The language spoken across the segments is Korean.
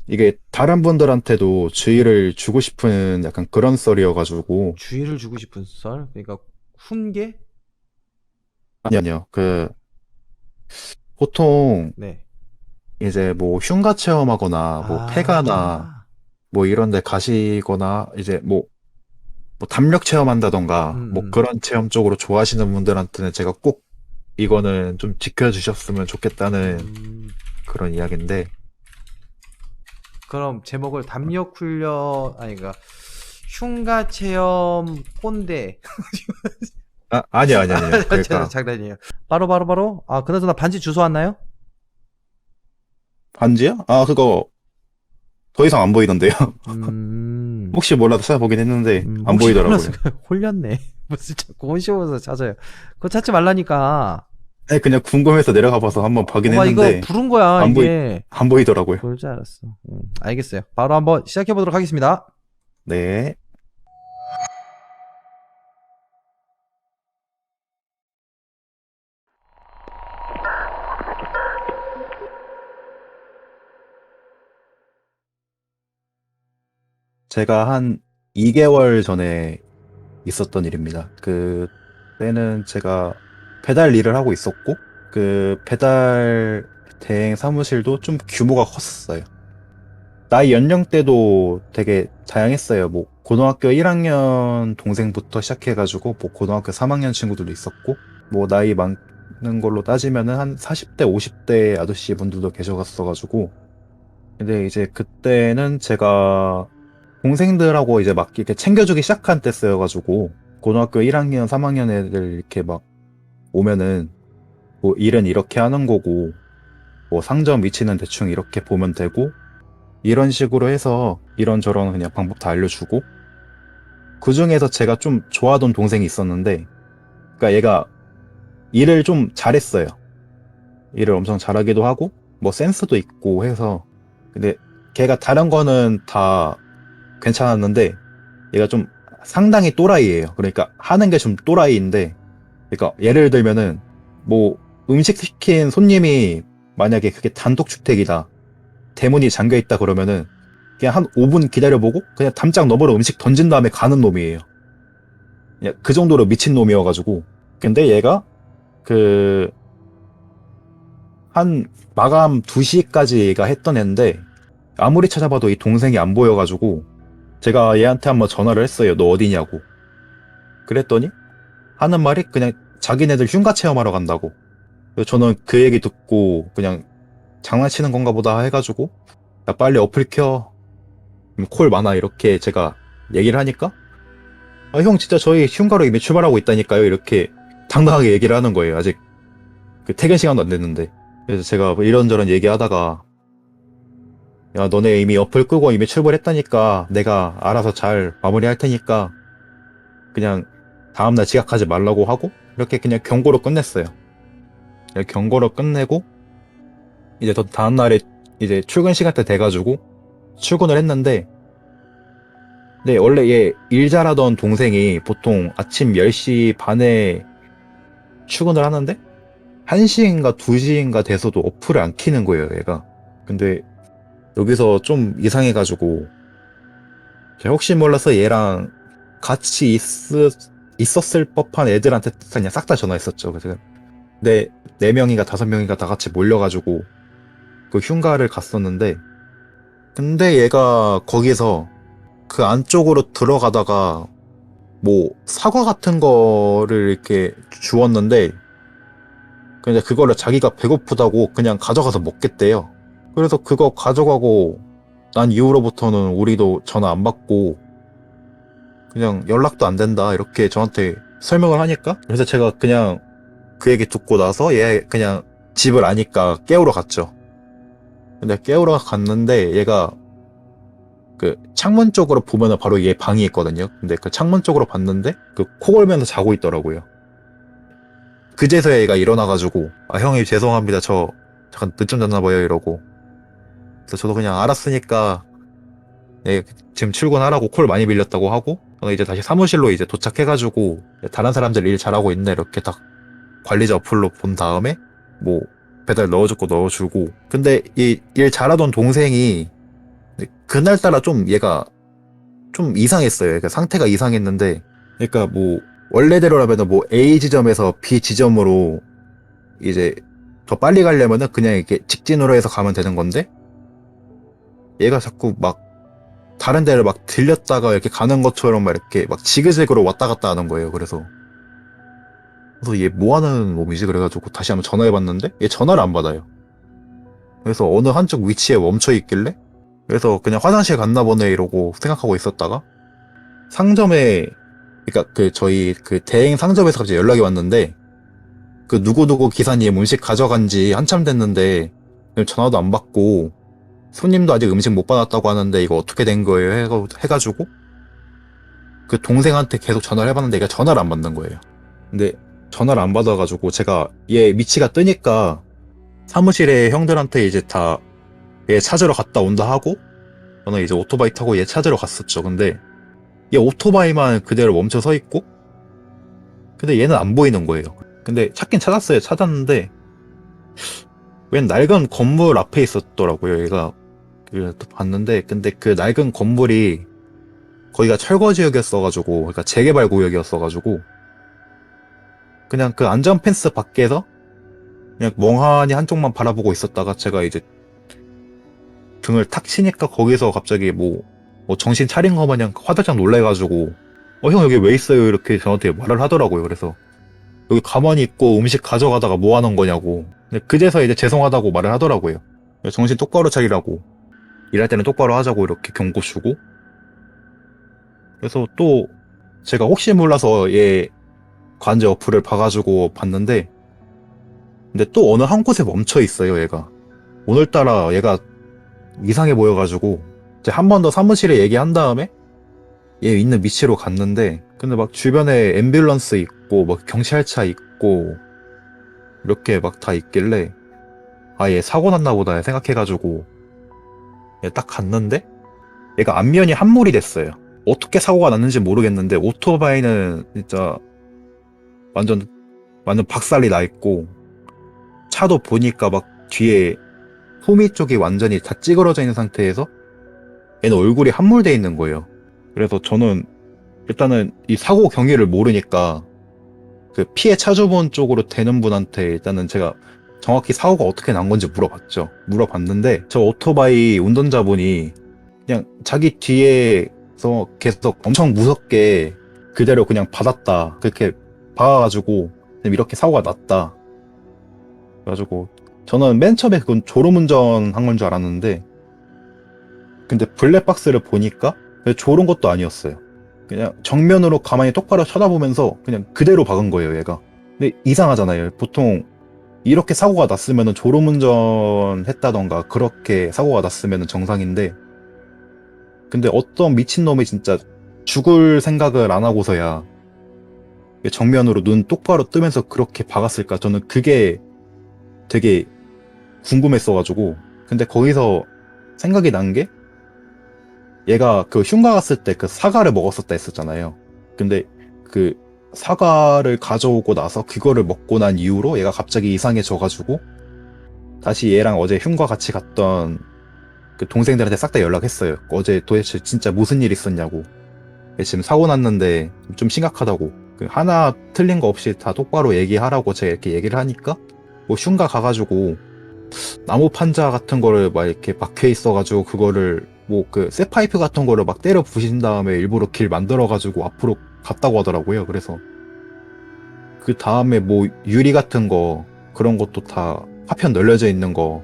이게 다른 분들한테도 주의를 주고 싶은 약간 그런 썰이어가지고. 주의를 주고 싶은 썰? 그러니까 훈계? 아니요. 보통 네. 이제 뭐 흉가 체험하거나 뭐 폐가나 아, 뭐 이런 데 가시거나 이제 뭐 담력 체험한다던가 뭐 음. 그런 체험 쪽으로 좋아하시는 분들한테는 제가 꼭 이거는 좀 지켜주셨으면 좋겠다는 음. 그런 이야기인데. 그럼 제목을 담력 훈련, 아니, 그러니까 흉가 체험 꼰대. 아니요, 아니요, 아니요. 아, 제 그러니까 장난이에요. 바로. 아, 그나저나 반지 주소 왔나요? 반지요? 아, 그거 더 이상 안 보이던데요. 음, 혹시 몰라도 찾아보긴 했는데 안 혹시 몰라서 보이더라고요. 홀렸네. 무슨 자꾸 혼쇼에서 찾아요. 그거 찾지 말라니까. 네, 그냥 궁금해서 내려가 봐서 한번 보긴 엄마 이거 했는데 부른 거야, 안 보이 이게. 안 보이더라고요. 그럴 줄 알았어. 알겠어요. 바로 한번 시작해 보도록 하겠습니다. 네. 제가 한 2개월 전에 있었던 일입니다. 그때는 제가 배달 일을 하고 있었고, 그 배달 대행 사무실도 좀 규모가 컸어요. 나이 연령대도 되게 다양했어요. 뭐, 고등학교 1학년 동생부터 시작해가지고, 뭐, 고등학교 3학년 친구들도 있었고, 뭐, 나이 많은 걸로 따지면은 한 40대, 50대 아저씨 분들도 계셔갔어가지고, 근데 이제 그때는 제가 동생들하고 이제 막 이렇게 챙겨주기 시작한 때였어가지고 고등학교 1학년, 3학년 애들 이렇게 막 오면은 뭐 일은 이렇게 하는 거고 뭐 상점 위치는 대충 이렇게 보면 되고 이런 식으로 해서 이런저런 그냥 방법 다 알려주고 그 중에서 제가 좀 좋아하던 동생이 있었는데 그러니까 얘가 일을 좀 잘했어요. 일을 엄청 잘하기도 하고 뭐 센스도 있고 해서 근데 걔가 다른 거는 다 괜찮았는데 얘가 좀 상당히 또라이예요. 그러니까 하는 게 좀 또라이인데, 그러니까 예를 들면은 뭐 음식 시킨 손님이 만약에 그게 단독 주택이다, 대문이 잠겨 있다 그러면은 그냥 한 5분 기다려보고 그냥 담장 너머로 음식 던진 다음에 가는 놈이에요. 그냥 그 정도로 미친 놈이어가지고. 근데 얘가 그 한 마감 2시까지가 했던 애인데 아무리 찾아봐도 이 동생이 안 보여가지고 제가 얘한테 한번 전화를 했어요. 너 어디냐고. 그랬더니 하는 말이 그냥 자기네들 흉가 체험하러 간다고. 그래서 저는 그 얘기 듣고 그냥 장난치는 건가 보다 해가지고 야 빨리 어플 켜. 콜 많아 이렇게 제가 얘기를 하니까 아, 형 진짜 저희 흉가로 이미 출발하고 있다니까요 이렇게 당당하게 얘기를 하는 거예요. 아직 그 퇴근 시간도 안 됐는데. 그래서 제가 뭐 이런저런 얘기하다가 야 너네 이미 어플 끄고 이미 출발했다니까 내가 알아서 잘 마무리할 테니까 그냥 다음날 지각하지 말라고 하고 이렇게 그냥 경고로 끝냈어요. 경고로 끝내고 이제 더 다음날에 이제 출근 시간 때 돼가지고 출근을 했는데 네 원래 얘 일 잘하던 동생이 보통 아침 10시 반에 출근을 하는데 1시인가 2시인가 돼서도 어플을 안 키는 거예요 얘가. 근데 여기서 좀 이상해가지고 제가 혹시 몰라서 얘랑 같이 있었을 법한 애들한테 그냥 싹 다 전화했었죠. 그래서 네 명인가 5명인가 다 같이 몰려가지고 그 흉가를 갔었는데 근데 얘가 거기서 그 안쪽으로 들어가다가 뭐 사과 같은 거를 이렇게 주었는데 근데 그거를 자기가 배고프다고 그냥 가져가서 먹겠대요. 그래서 그거 가져가고 난 이후로부터는 우리도 전화 안 받고 그냥 연락도 안 된다 이렇게 저한테 설명을 하니까 그래서 제가 그냥 그 얘기 듣고 나서 얘 그냥 집을 아니까 깨우러 갔죠. 근데 깨우러 갔는데 얘가 그 창문 쪽으로 보면은 바로 얘 방이 있거든요. 근데 그 창문 쪽으로 봤는데 그 코 골면서 자고 있더라고요. 그제서야 얘가 일어나가지고 아 형님 죄송합니다. 저 잠깐 늦잠 잤나 봐요 이러고. 그래서 저도 그냥 알았으니까 예, 지금 출근하라고 콜 많이 빌렸다고 하고 저는 이제 다시 사무실로 이제 도착해가지고 다른 사람들 일 잘하고 있네 이렇게 딱 관리자 어플로 본 다음에 뭐 배달 넣어줄 거 넣어주고 근데 이 일 잘하던 동생이 근데 그날따라 좀 얘가 좀 이상했어요. 그러니까 상태가 이상했는데, 그러니까 뭐 원래대로라면 뭐 A 지점에서 B 지점으로 이제 더 빨리 가려면은 그냥 이렇게 직진으로 해서 가면 되는 건데, 얘가 자꾸 막 다른 데를 막 들렸다가 이렇게 가는 것처럼 막 이렇게 막 지그재그로 왔다 갔다 하는 거예요. 그래서 얘 뭐 하는 놈이지? 그래가지고 다시 한번 전화해봤는데 얘 전화를 안 받아요. 그래서 어느 한쪽 위치에 멈춰 있길래, 그래서 그냥 화장실 갔나 보네 이러고 생각하고 있었다가 상점에, 그러니까 그 저희 그 대행 상점에서 갑자기 연락이 왔는데, 그 누구누구 기사님 음식 가져간 지 한참 됐는데 전화도 안 받고 손님도 아직 음식 못 받았다고 하는데 이거 어떻게 된 거예요? 해가지고 그 동생한테 계속 전화를 해봤는데 얘가 전화를 안 받는 거예요. 근데 전화를 안 받아가지고 제가 얘 위치가 뜨니까 사무실에 형들한테 이제 다 얘 찾으러 갔다 온다 하고 저는 이제 오토바이 타고 얘 찾으러 갔었죠. 근데 얘 오토바이만 그대로 멈춰 서 있고, 근데 얘는 안 보이는 거예요. 근데 찾긴 찾았어요. 찾았는데 웬 낡은 건물 앞에 있었더라고요. 얘가. 그래서 봤는데, 근데 그 낡은 건물이 거기가 철거 지역이었어가지고, 그러니까 재개발 구역이었어가지고, 그냥 그 안전 펜스 밖에서 그냥 멍하니 한쪽만 바라보고 있었다가 제가 이제 등을 탁 치니까 거기서 갑자기 뭐 정신 차린 거 마냥 화들짝 놀래가지고, 형 여기 왜 있어요? 이렇게 저한테 말을 하더라고요. 그래서 여기 가만히 있고 음식 가져가다가 뭐 하는 거냐고. 근데 그제서 이제 죄송하다고 말을 하더라고요. 정신 똑바로 차리라고. 일할 때는 똑바로 하자고 이렇게 경고 주고. 그래서 또 제가 혹시 몰라서 얘 관제 어플을 봐가지고 봤는데, 근데 또 어느 한 곳에 멈춰 있어요, 얘가. 오늘따라 얘가 이상해 보여가지고 이제 한 번 더 사무실에 얘기한 다음에 얘 있는 위치로 갔는데, 근데 막 주변에 앰뷸런스 있고 막 경찰차 있고 이렇게 막 다 있길래 아, 얘 사고 났나 보다 생각해가지고 얘 딱 갔는데 얘가 안면이 함몰이 됐어요. 어떻게 사고가 났는지 모르겠는데 오토바이는 진짜 완전 완전 박살이 나 있고, 차도 보니까 막 뒤에 후미 쪽이 완전히 다 찌그러져 있는 상태에서 얘는 얼굴이 함몰돼 있는 거예요. 그래서 저는 일단은 이 사고 경위를 모르니까 그 피해 차주분 쪽으로 되는 분한테 일단은 제가 정확히 사고가 어떻게 난 건지 물어봤죠. 물어봤는데 저 오토바이 운전자분이 그냥 자기 뒤에서 계속 엄청 무섭게 그대로 그냥 받았다. 그렇게 박아가지고 이렇게 사고가 났다. 그래가지고 저는 맨 처음에 그건 졸음운전 한 건 줄 알았는데, 근데 블랙박스를 보니까 졸은 것도 아니었어요. 그냥 정면으로 가만히 똑바로 쳐다보면서 그냥 그대로 박은 거예요, 얘가. 근데 이상하잖아요. 보통 이렇게 사고가 났으면 졸음운전 했다던가 그렇게 사고가 났으면 정상인데, 근데 어떤 미친놈이 진짜 죽을 생각을 안 하고서야 정면으로 눈 똑바로 뜨면서 그렇게 박았을까? 저는 그게 되게 궁금했어가지고. 근데 거기서 생각이 난 게, 얘가 그 흉가 갔을 때 그 사과를 먹었었다 했었잖아요. 근데 그 사과를 가져오고 나서 그거를 먹고 난 이후로 얘가 갑자기 이상해져가지고 다시 얘랑 어제 흉가 같이 갔던 그 동생들한테 싹 다 연락했어요. 어제 도대체 진짜 무슨 일 있었냐고. 지금 사고 났는데 좀 심각하다고. 그 하나 틀린 거 없이 다 똑바로 얘기하라고 제가 이렇게 얘기를 하니까, 뭐 흉가 가가지고 나무 판자 같은 거를 막 이렇게 박혀 있어가지고 그거를 뭐 그 쇠파이프 같은 거를 막 때려 부신 다음에 일부러 길 만들어가지고 앞으로 갔다고 하더라고요. 그래서 그 다음에 뭐 유리 같은 거 그런 것도 다 파편 널려져 있는 거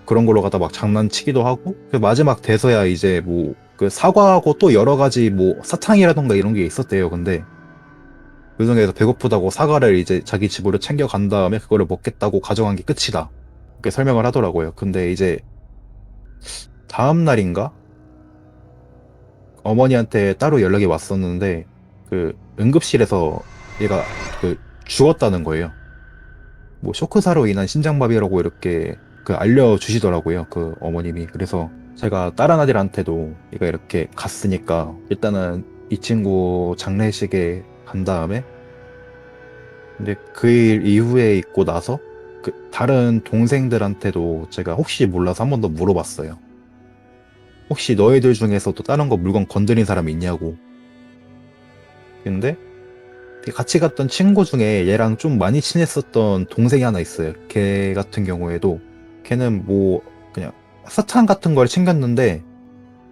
그런 걸로 갖다 막 장난치기도 하고, 그 마지막 돼서야 이제 뭐 그 사과하고 또 여러 가지 뭐 사탕이라던가 이런 게 있었대요. 근데 그 중에서 배고프다고 사과를 이제 자기 집으로 챙겨간 다음에 그거를 먹겠다고 가져간 게 끝이다. 이렇게 설명을 하더라고요. 근데 이제 다음 날인가? 어머니한테 따로 연락이 왔었는데 그 응급실에서 얘가 그 죽었다는 거예요. 뭐 쇼크사로 인한 심장마비라고 이렇게 그 알려주시더라고요. 그 어머님이. 그래서 제가 다른 아들한테도 얘가 이렇게 갔으니까 일단은 이 친구 장례식에 간 다음에, 근데 그 일 이후에 있고 나서 그 다른 동생들한테도 제가 혹시 몰라서 한 번 더 물어봤어요. 혹시 너희들 중에서도 다른 거 물건 건드린 사람 있냐고. 근데 같이 갔던 친구 중에 얘랑 좀 많이 친했었던 동생이 하나 있어요. 걔 같은 경우에도 걔는 뭐 그냥 사탕 같은 걸 챙겼는데,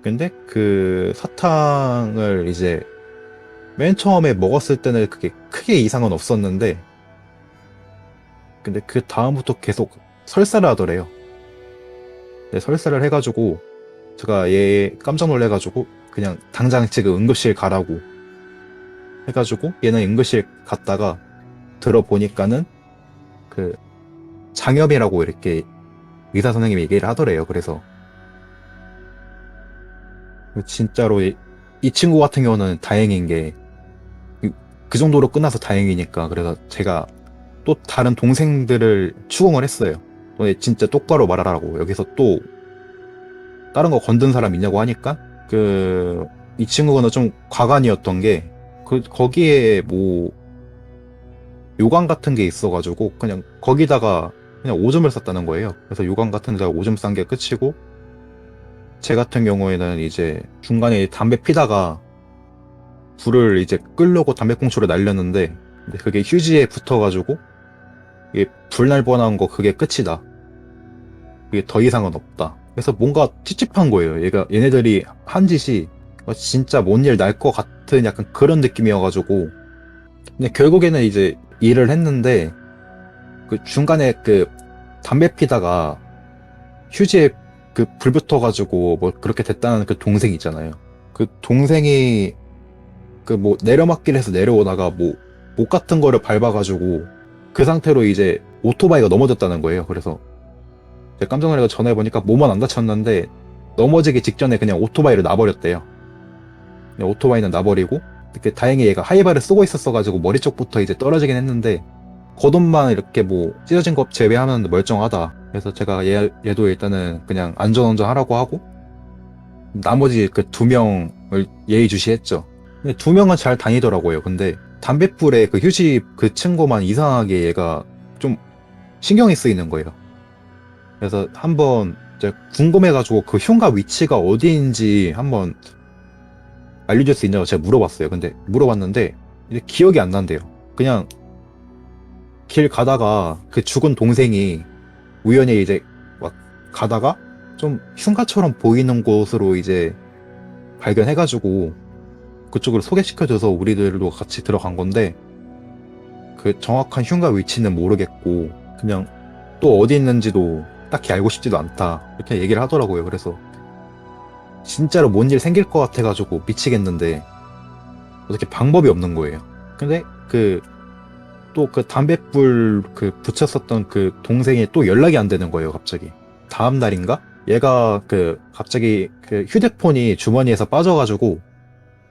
근데 그 사탕을 이제 맨 처음에 먹었을 때는 그게 크게 이상은 없었는데, 근데 그 다음부터 계속 설사를 하더래요. 네, 설사를 해가지고 제가 얘 깜짝 놀래가지고 그냥 당장 지금 응급실 가라고 해가지고 얘는 응급실 갔다가 들어보니까는 그 장염이라고 이렇게 의사 선생님이 얘기를 하더래요. 그래서 진짜로 이 친구 같은 경우는 다행인 게 그 정도로 끝나서 다행이니까. 그래서 제가 또 다른 동생들을 추궁을 했어요. 너네 진짜 똑바로 말하라고. 여기서 또 다른 거 건든 사람 있냐고 하니까 이 친구는 좀 과간이었던 게 거기에 뭐 요강 같은 게 있어가지고 그냥 거기다가 그냥 오줌을 쌌다는 거예요. 그래서 요강 같은 데다가 오줌 싼 게 끝이고, 제 같은 경우에는 이제 중간에 담배 피다가 불을 이제 끌려고 담배꽁초를 날렸는데, 근데 그게 휴지에 붙어가지고 이게 불날 뻔한 거 그게 끝이다. 그게 더 이상은 없다. 그래서 뭔가 찝찝한 거예요. 얘네들이 한 짓이 진짜 뭔 일 날 것 같은 약간 그런 느낌이어가지고. 근데 결국에는 이제 일을 했는데, 그 중간에 그 담배 피다가 휴지에 그 불 붙어가지고 뭐 그렇게 됐다는 그 동생 있잖아요. 그 동생이 그 뭐 내려막길에서 내려오다가 뭐 못 같은 거를 밟아가지고 그 상태로 이제 오토바이가 넘어졌다는 거예요. 그래서 제가 깜짝 놀라서 전화해보니까 몸은 안 다쳤는데 넘어지기 직전에 그냥 오토바이를 놔버렸대요. 그냥 오토바이는 놔버리고, 이렇게 다행히 얘가 하이바를 쓰고 있었어가지고 머리 쪽부터 이제 떨어지긴 했는데 겉옷만 이렇게 뭐 찢어진 것 제외하면 멀쩡하다. 그래서 제가 얘도 일단은 그냥 안전운전 하라고 하고, 나머지 그 2명을 예의주시했죠. 근데 2명은 잘 다니더라고요. 근데 담뱃불에 그 휴지 그 친구만 이상하게 얘가 좀 신경이 쓰이는 거예요. 그래서 한번 이제 궁금해가지고 그 흉가 위치가 어디인지 한번 알려줄 수 있냐고 제가 물어봤어요. 근데 물어봤는데 이제 기억이 안 난대요. 그냥 길 가다가 그 죽은 동생이 우연히 이제 막 가다가 좀 흉가처럼 보이는 곳으로 이제 발견해가지고 그쪽으로 소개시켜줘서 우리들도 같이 들어간 건데, 그 정확한 흉가 위치는 모르겠고 그냥 또 어디 있는지도 딱히 알고 싶지도 않다 이렇게 얘기를 하더라고요. 그래서 진짜로 뭔 일 생길 것 같아가지고 미치겠는데 어떻게 방법이 없는 거예요. 근데 또 그 담뱃불 붙였었던 그 동생이 또 연락이 안 되는 거예요. 갑자기 다음 날인가 얘가 갑자기 그 휴대폰이 주머니에서 빠져가지고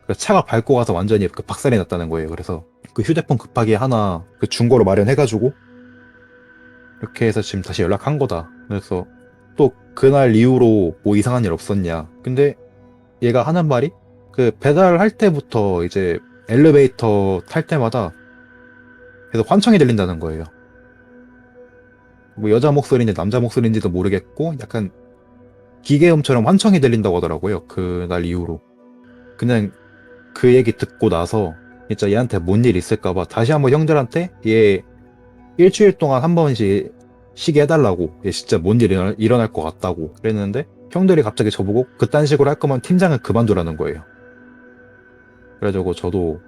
그 차가 밟고 가서 완전히 박살이 났다는 거예요. 그래서 그 휴대폰 급하게 하나 그 중고로 마련해가지고 이렇게 해서 지금 다시 연락한 거다. 그래서 또 그날 이후로 뭐 이상한 일 없었냐. 근데 얘가 하는 말이 그 배달할 때부터 이제 엘리베이터 탈 때마다 계속 환청이 들린다는 거예요. 뭐 여자 목소리인지 남자 목소리인지도 모르겠고 약간 기계음처럼 환청이 들린다고 하더라고요. 그날 이후로. 그냥 그 얘기 듣고 나서 진짜 얘한테 뭔 일 있을까봐 다시 한번 형들한테 얘 일주일 동안 한 번씩 쉬게 해달라고, 얘 진짜 뭔 일 일어날 것 같다고 그랬는데 형들이 갑자기 저보고 그딴 식으로 할 거면 팀장을 그만두라는 거예요. 그래가지고 저도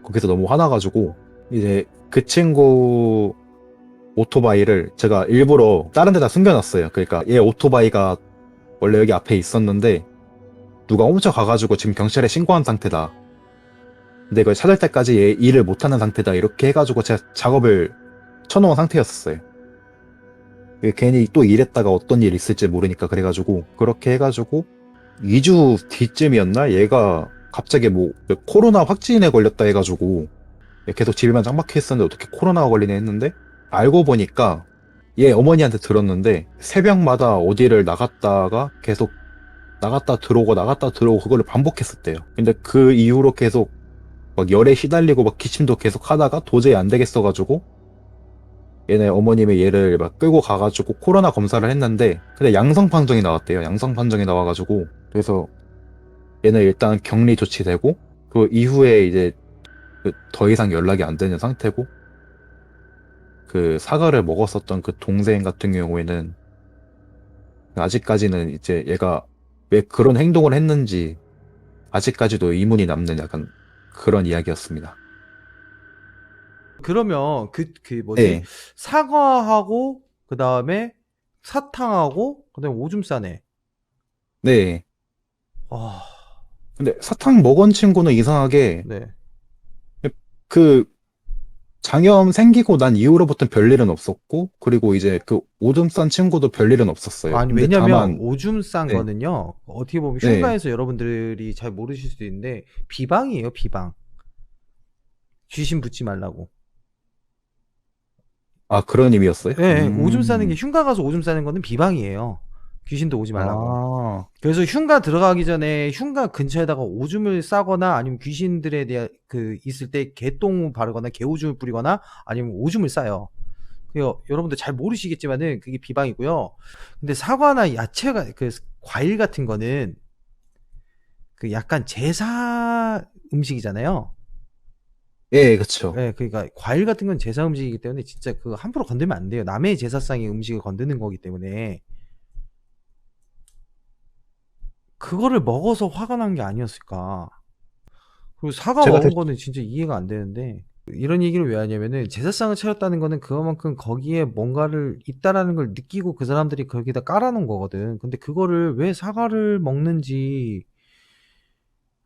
거기서 너무 화나가지고 이제 그 친구 오토바이를 제가 일부러 다른 데다 숨겨놨어요. 그러니까 얘 오토바이가 원래 여기 앞에 있었는데 누가 훔쳐 가가지고 지금 경찰에 신고한 상태다. 근데 이걸 찾을 때까지 얘 일을 못하는 상태다. 이렇게 해가지고 제가 작업을 쳐놓은 상태였었어요. 괜히 또 일했다가 어떤 일 있을지 모르니까. 그래가지고 그렇게 해가지고 2주 뒤쯤이었나? 얘가 갑자기 뭐 코로나 확진에 걸렸다 해가지고 계속 집에만 짱박혀 있었는데 어떻게 코로나가 걸리네 했는데, 알고 보니까 얘 어머니한테 들었는데 새벽마다 어디를 나갔다가 계속 나갔다 들어오고 나갔다 들어오고 그거를 반복했었대요. 근데 그 이후로 계속 막 열에 시달리고 막 기침도 계속 하다가 도저히 안 되겠어가지고 얘네 어머님이 얘를 막 끌고 가가지고 코로나 검사를 했는데 근데 양성 판정이 나왔대요. 양성 판정이 나와가지고 그래서 얘는 일단 격리 조치되고 그 이후에 이제 그더 이상 연락이 안 되는 상태고 그 사과를 먹었었던 그 동생 같은 경우에는 아직까지는 이제 얘가 왜 그런 행동을 했는지 아직까지도 의문이 남는 약간 그런 이야기였습니다. 그러면 그 뭐지? 네, 사과하고 그 다음에 사탕하고 그 다음에 오줌 싸네. 네. 아, 근데 사탕 먹은 친구는 이상하게 네. 그 장염 생기고 난 이후로부터는 별일은 없었고 그리고 이제 그 오줌 싼 친구도 별일은 없었어요. 아니, 근데 왜냐면 다만 오줌 싼 네, 거는요, 어떻게 보면 네. 흉가에서 여러분들이 잘 모르실 수도 있는데, 비방이에요, 비방. 귀신 붙지 말라고. 아 그런 의미였어요? 예, 예, 오줌 싸는 게, 흉가 가서 오줌 싸는 거는 비방이에요. 귀신도 오지 말라고. 아, 그래서 흉가 들어가기 전에 흉가 근처에다가 오줌을 싸거나 아니면 귀신들에 대한 있을 때 개똥 바르거나 개오줌을 뿌리거나 아니면 오줌을 싸요. 여러분들 잘 모르시겠지만은 그게 비방이고요. 근데 사과나 야채가 과일 같은 거는 그 약간 제사 음식이잖아요. 예, 그쵸. 예, 그러니까 과일 같은 건 제사 음식이기 때문에 진짜 그 함부로 건들면 안 돼요. 남의 제사상의 음식을 건드는 거기 때문에 그거를 먹어서 화가 난 게 아니었을까. 그리고 사과 제가 대, 먹은 거는 진짜 이해가 안 되는데 이런 얘기를 왜 하냐면은 제사상을 차렸다는 거는 그만큼 거기에 뭔가를 있다라는 걸 느끼고 그 사람들이 거기다 깔아놓은 거거든. 근데 그거를 왜 사과를 먹는지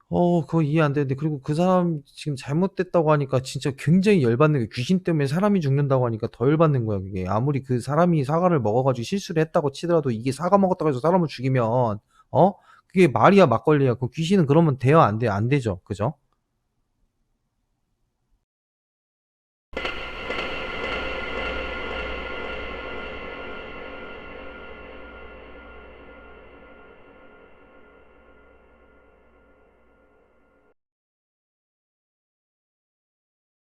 그거 이해 안 되는데 그리고 그 사람 지금 잘못됐다고 하니까 진짜 굉장히 열받는 게 귀신 때문에 사람이 죽는다고 하니까 더 열받는 거야 그게. 아무리 그 사람이 사과를 먹어가지고 실수를 했다고 치더라도 이게 사과 먹었다고 해서 사람을 죽이면 어? 그게 말이야 막걸리야. 그 귀신은 그러면 돼요 안 돼요? 안 되죠. 그죠?